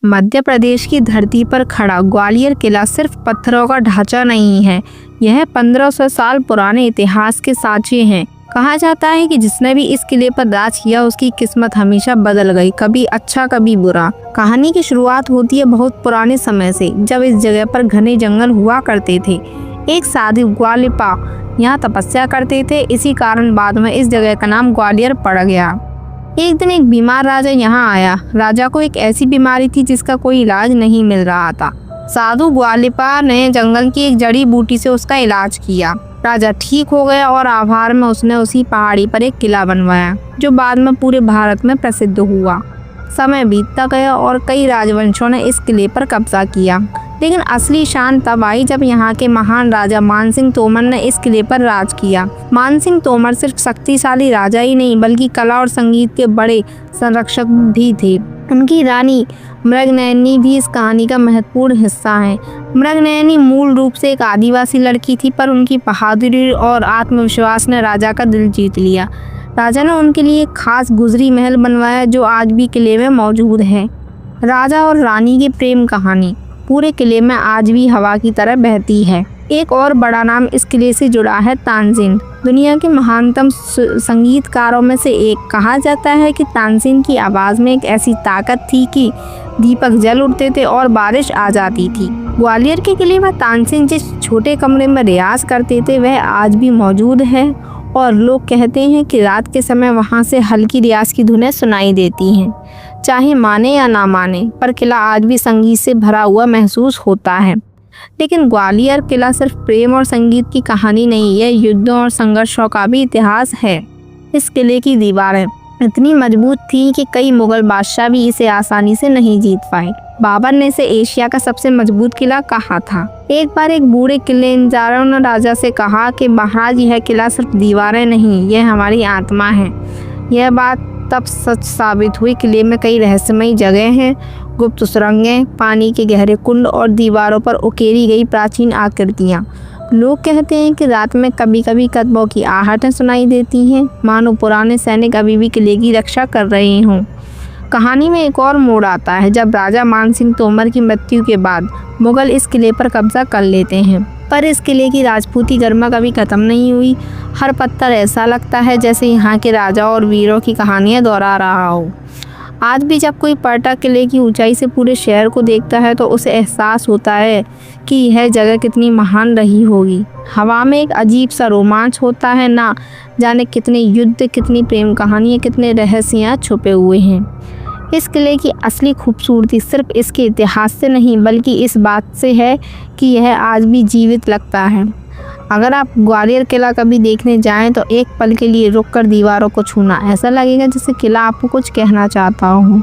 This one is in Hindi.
मध्य प्रदेश की धरती पर खड़ा ग्वालियर किला सिर्फ पत्थरों का ढांचा नहीं है, यह 1500 साल पुराने इतिहास के साक्षी हैं। कहा जाता है कि जिसने भी इस किले पर राज किया उसकी किस्मत हमेशा बदल गई, कभी अच्छा कभी बुरा। कहानी की शुरुआत होती है बहुत पुराने समय से, जब इस जगह पर घने जंगल हुआ करते थे। एक साधु ग्वालिपा यहाँ तपस्या करते थे, इसी कारण बाद में इस जगह का नाम ग्वालियर पड़ गया। एक दिन एक बीमार राजा यहाँ आया। राजा को एक ऐसी बीमारी थी जिसका कोई इलाज नहीं मिल रहा था। साधु ग्वालिपा ने जंगल की एक जड़ी बूटी से उसका इलाज किया। राजा ठीक हो गया और आभार में उसने उसी पहाड़ी पर एक किला बनवाया, जो बाद में पूरे भारत में प्रसिद्ध हुआ। समय बीतता गया और कई राजवंशों ने इस किले पर कब्जा किया, लेकिन असली शान तब आई जब यहाँ के महान राजा मानसिंह तोमर ने इस किले पर राज किया। मानसिंह तोमर सिर्फ शक्तिशाली राजा ही नहीं बल्कि कला और संगीत के बड़े संरक्षक भी थे। उनकी रानी मृगनयनी भी इस कहानी का महत्वपूर्ण हिस्सा है। मृगनयनी मूल रूप से एक आदिवासी लड़की थी, पर उनकी बहादुरी और आत्मविश्वास ने राजा का दिल जीत लिया। राजा ने उनके लिए एक खास गुजरी महल बनवाया, जो आज भी किले में मौजूद है। राजा और रानी की प्रेम कहानी पूरे किले में आज भी हवा की तरह बहती है। एक और बड़ा नाम इस किले से जुड़ा है, तानसेन, दुनिया के महानतम संगीतकारों में से एक। कहा जाता है कि तानसेन की आवाज़ में एक ऐसी ताकत थी कि दीपक जल उठते थे और बारिश आ जाती थी। ग्वालियर के किले में तानसेन जिस छोटे कमरे में रियाज करते थे वह आज भी मौजूद है, और लोग कहते हैं कि रात के समय वहाँ से हल्की रियाज की धुनें सुनाई देती हैं। चाहे माने या ना माने, पर किला आज भी संगीत से भरा हुआ महसूस होता है। लेकिन ग्वालियर किला सिर्फ प्रेम और संगीत की कहानी नहीं है, युद्धों और संघर्षों का भी इतिहास है। इस किले की दीवारें इतनी मजबूत थी कि कई मुगल बादशाह भी इसे आसानी से नहीं जीत पाए। बाबर ने इसे एशिया का सबसे मजबूत किला कहा था। एक बार एक बूढ़े किलेदारों ने राजा से कहा कि महाराज, यह किला सिर्फ दीवारें नहीं, यह हमारी आत्मा है। यह बात तब सच साबित हुई। किले में कई रहस्यमयी जगह हैं, गुप्त सुरंगें, पानी के गहरे कुंड और दीवारों पर उकेरी गई प्राचीन आकृतियाँ। लोग कहते हैं कि रात में कभी कभी कदमों की आहटें सुनाई देती हैं, मानो पुराने सैनिक अभी भी किले की रक्षा कर रहे हों। कहानी में एक और मोड़ आता है जब राजा मानसिंह तोमर की मृत्यु के बाद मुगल इस किले पर कब्जा कर लेते हैं, पर इस किले की राजपूती गर्मा कभी खत्म नहीं हुई। हर पत्थर ऐसा लगता है जैसे यहाँ के राजाओं और वीरों की कहानियाँ दोहरा रहा हो। आज भी जब कोई पर्यटक किले की ऊंचाई से पूरे शहर को देखता है तो उसे एहसास होता है कि यह जगह कितनी महान रही होगी। हवा में एक अजीब सा रोमांच होता है, ना जाने कितने युद्ध, कितनी प्रेम कहानियाँ, कितने रहस्य छुपे हुए हैं। इस किले की असली खूबसूरती सिर्फ इसके इतिहास से नहीं बल्कि इस बात से है कि यह आज भी जीवित लगता है। अगर आप ग्वालियर किला कभी देखने जाएं तो एक पल के लिए रुककर दीवारों को छूना, ऐसा लगेगा जैसे किला आपको कुछ कहना चाहता हो।